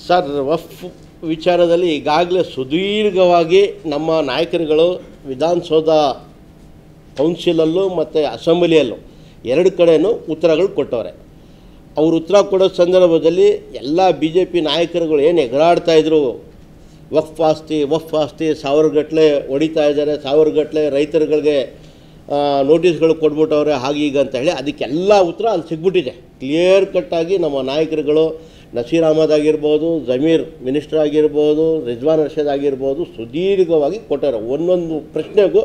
Sir, Waqf ವಿಚಾರದಲ್ಲಿ ಈಗಾಗಲೇ ಸುದೀರ್ಘವಾಗಿ ನಮ್ಮ ನಾಯಕರುಗಳು ವಿಧಾನಸೌಧ ಕೌನ್ಸಿಲಲ್ಲೂ ಮತ್ತು ಅಸೆಂಬ್ಲಿಯಲ್ಲೂ ಎರಡು ಕಡೆಯೂ ಉತ್ತರಗಳು ಕೊಟ್ಟವ್ರೆ. ಅವರು ಉತ್ತರ ಕೊಡೋ ಸಂದರ್ಭದಲ್ಲಿ ಎಲ್ಲ ಬಿ ಜೆ ಪಿ ನಾಯಕರುಗಳು ಏನು ಎಗರಾಡ್ತಾಯಿದ್ರು, ವಫ್ ಆಸ್ತಿ ಸಾವಿರಗಟ್ಟಲೆ ಹೊಡಿತಾ ಇದ್ದಾರೆ, ಸಾವಿರಗಟ್ಟಲೆ ರೈತರುಗಳಿಗೆ ನೋಟಿಸ್ಗಳು ಕೊಟ್ಬಿಟ್ಟವ್ರೆ, ಹಾಗೆ ಈಗ ಅಂತ ಹೇಳಿ ಅದಕ್ಕೆಲ್ಲ ಉತ್ತರ ಅಲ್ಲಿ ಸಿಗ್ಬಿಟ್ಟಿದೆ. ಕ್ಲಿಯರ್ ಕಟ್ಟಾಗಿ ನಮ್ಮ ನಾಯಕರುಗಳು ನಸೀರ್ ಅಹಮದ್ ಆಗಿರ್ಬೋದು, ಜಮೀರ್ ಮಿನಿಸ್ಟರ್ ಆಗಿರ್ಬೋದು, ರಿಜ್ವಾನ್ ಅರ್ಷದ್ ಆಗಿರ್ಬೋದು ಸುದೀರ್ಘವಾಗಿ ಕೊಟ್ಟವ್ರೆ. ಒಂದೊಂದು ಪ್ರಶ್ನೆಗೂ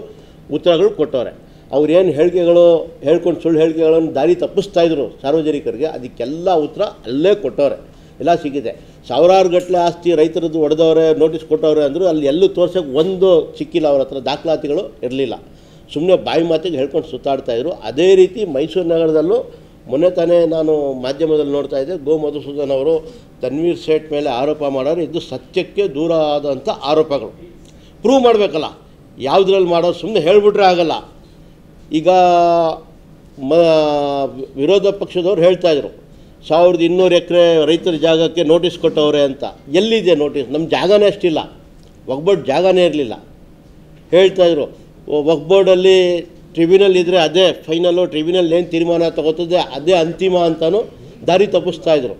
ಉತ್ತರಗಳು ಕೊಟ್ಟವ್ರೆ. ಅವ್ರೇನು ಹೇಳ್ಕೊಂಡು ಸುಳ್ಳು ಹೇಳಿಕೆಗಳನ್ನು ದಾರಿ ತಪ್ಪಿಸ್ತಾಯಿದ್ರು ಸಾರ್ವಜನಿಕರಿಗೆ, ಅದಕ್ಕೆಲ್ಲ ಉತ್ತರ ಅಲ್ಲೇ ಕೊಟ್ಟವ್ರೆ, ಎಲ್ಲ ಸಿಗಿದೆ. ಸಾವಿರಾರು ಗಟ್ಟಲೆ ಆಸ್ತಿ ರೈತರದ್ದು ಹೊಡೆದವ್ರೆ, ನೋಟಿಸ್ ಕೊಟ್ಟವ್ರೆ ಅಂದರು. ಅಲ್ಲಿ ಎಲ್ಲೂ ತೋರ್ಸೋಕ್ಕೆ ಒಂದು ಸಿಕ್ಕಿಲ್ಲ, ಅವ್ರ ಹತ್ರ ದಾಖಲಾತಿಗಳು ಇರಲಿಲ್ಲ. ಸುಮ್ಮನೆ ಬಾಯಿ ಮಾತಿಗೆ ಹೇಳ್ಕೊಂಡು ಸುತ್ತಾಡ್ತಾಯಿದ್ರು. ಅದೇ ರೀತಿ ಮೈಸೂರು ನಗರದಲ್ಲೂ ಮೊನ್ನೆ ತಾನೇ ನಾನು ಮಾಧ್ಯಮದಲ್ಲಿ ನೋಡ್ತಾ ಇದ್ದೆ, ಗೋ ಮಧುಸೂದನ್ ಅವರು ತನ್ವೀರ್ ಸೇಠ್ ಮೇಲೆ ಆರೋಪ ಮಾಡೋರು. ಇದು ಸತ್ಯಕ್ಕೆ ದೂರ ಆದಂಥ ಆರೋಪಗಳು. ಪ್ರೂವ್ ಮಾಡಬೇಕಲ್ಲ, ಯಾವುದ್ರಲ್ಲಿ ಮಾಡೋದು ಸುಮ್ಮನೆ ಹೇಳಿಬಿಟ್ರೆ ಆಗಲ್ಲ. ಈಗ ವಿರೋಧ ಪಕ್ಷದವ್ರು ಹೇಳ್ತಾಯಿದ್ರು 1200 ಎಕರೆ ರೈತರ ಜಾಗಕ್ಕೆ ನೋಟಿಸ್ ಕೊಟ್ಟವ್ರೆ ಅಂತ. ಎಲ್ಲಿದೆ ನೋಟಿಸ್? ನಮ್ಮ ಜಾಗನೇ ಅಷ್ಟಿಲ್ಲ, ವಕ್ಫ್ ಜಾಗನೇ ಇರಲಿಲ್ಲ. ಹೇಳ್ತಾಯಿದ್ರು ವಕ್ಫ್ ಬೋರ್ಡಲ್ಲಿ ಟ್ರಿಬ್ಯುನಲ್ ಇದ್ದರೆ ಅದೇ ಫೈನಲ್ಲು, ಟ್ರಿಬ್ಯುನಲ್ ಏನು ತೀರ್ಮಾನ ತಗೋತದೆ ಅದೇ ಅಂತಿಮ ಅಂತಲೂ ದಾರಿ ತಪ್ಪಿಸ್ತಾಯಿದ್ರು.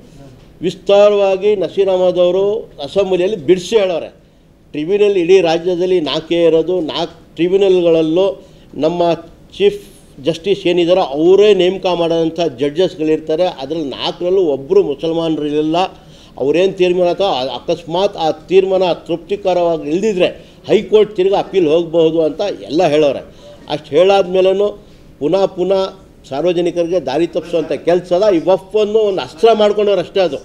ವಿಸ್ತಾರವಾಗಿ ನಸೀರ್ ಅಹಮದ್ ಅವರು ಅಸೆಂಬ್ಲಿಯಲ್ಲಿ ಬಿಡಿಸಿ ಹೇಳೋರೆ, ಟ್ರಿಬ್ಯುನಲ್ ಇಡೀ ರಾಜ್ಯದಲ್ಲಿ 4 ಇರೋದು, 4 ಟ್ರಿಬ್ಯುನಲ್ಗಳಲ್ಲೂ ನಮ್ಮ ಚೀಫ್ ಜಸ್ಟಿಸ್ ಏನಿದ್ದಾರೋ ಅವರೇ ನೇಮಕ ಮಾಡೋಂಥ ಜಡ್ಜಸ್ಗಳಿರ್ತಾರೆ. ಅದರಲ್ಲಿ 4ರಲ್ಲೂ ಒಬ್ಬರು ಮುಸಲ್ಮಾನರಿಲ್ಲ. ಅವರೇನು ತೀರ್ಮಾನ ಅಕಸ್ಮಾತ್ ಆ ತೀರ್ಮಾನ ತೃಪ್ತಿಕರವಾಗಿ ಇಲ್ದಿದ್ರೆ ಹೈಕೋರ್ಟ್ ತಿರ್ಗಿ ಅಪೀಲ್ ಹೋಗಬಹುದು ಅಂತ ಎಲ್ಲ ಹೇಳೋರೆ. ಅಷ್ಟು ಹೇಳಾದ್ಮೇಲೂ ಪುನಃ ಸಾರ್ವಜನಿಕರಿಗೆ ದಾರಿ ತಪ್ಪಿಸುವಂಥ ಕೆಲಸದ ಈ ವಫ್ಫನ್ನು ಒಂದು ಅಸ್ತ್ರ ಮಾಡ್ಕೊಂಡವ್ರು ಅಷ್ಟೇ. ಅದು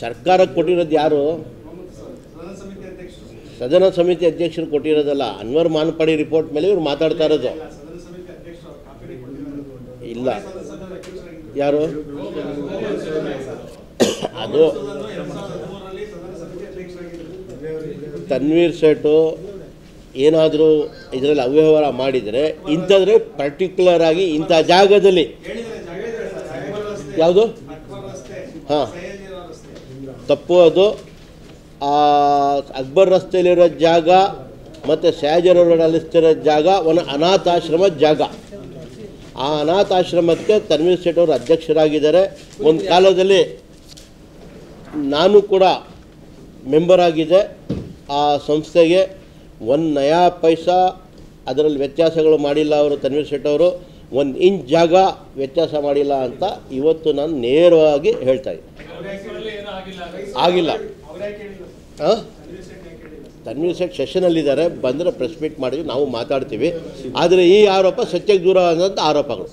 ಸರ್ಕಾರಕ್ಕೆ ಕೊಟ್ಟಿರೋದು ಯಾರು? ಸದನ ಸಮಿತಿ ಅಧ್ಯಕ್ಷರು ಕೊಟ್ಟಿರೋದಲ್ಲ. ಅನ್ವರ್ ಮಾನಪಾಡಿ ರಿಪೋರ್ಟ್ ಮೇಲೆ ಇವ್ರು ಮಾತಾಡ್ತಾ ಇರೋದು. ಇಲ್ಲ, ಯಾರು? ಅದು ತನ್ವೀರ್ ಸೇಠು ಏನಾದರೂ ಇದರಲ್ಲಿ ಅವ್ಯವಹಾರ ಮಾಡಿದರೆ ಇಂಥದ್ರೆ ಪರ್ಟಿಕ್ಯುಲರ್ ಆಗಿ ಇಂಥ ಜಾಗದಲ್ಲಿ ಯಾವುದು ಹಾಂ ತಪ್ಪು. ಅದು ಅಕ್ಬರ್ ರಸ್ತೆಯಲ್ಲಿರೋ ಜಾಗ ಮತ್ತು ಸಯಾಜರ್ ರೋಡಲ್ಲಿರೋ ಜಾಗ ಒಂದು ಅನಾಥಾಶ್ರಮದ ಜಾಗ. ಆ ಅನಾಥಾಶ್ರಮಕ್ಕೆ ತನ್ವೀರ್ ಸೇಠ್ ಅವರು ಅಧ್ಯಕ್ಷರಾಗಿದ್ದಾರೆ. ಒಂದು ಕಾಲದಲ್ಲಿ ನಾನು ಕೂಡ ಮೆಂಬರ್ ಆಗಿದೆ. ಆ ಸಂಸ್ಥೆಗೆ 1 ನಯಾ ಪೈಸಾ ಅದರಲ್ಲಿ ವ್ಯತ್ಯಾಸಗಳು ಮಾಡಿಲ್ಲ ಅವರು. ತನ್ವೀರ್ ಸೇಠ್ ಅವರು 1 ಇಂಚ್ ಜಾಗ ವ್ಯತ್ಯಾಸ ಮಾಡಿಲ್ಲ ಅಂತ ಇವತ್ತು ನಾನು ನೇರವಾಗಿ ಹೇಳ್ತಾ ಇದ್ದೀನಿ. ಆಗಿಲ್ಲ. ಹಾಂ, ತನ್ವೀರ್ ಸೇಠ್ ಸೆಷನಲ್ಲಿದ್ದಾರೆ, ಬಂದರೆ ಪ್ರೆಸ್ ಮೀಟ್ ಮಾಡಿದ್ವಿ, ನಾವು ಮಾತಾಡ್ತೀವಿ. ಆದರೆ ಈ ಆರೋಪ ಸತ್ಯಕ್ಕೆ ದೂರ ಆದಂಥ ಆರೋಪಗಳು.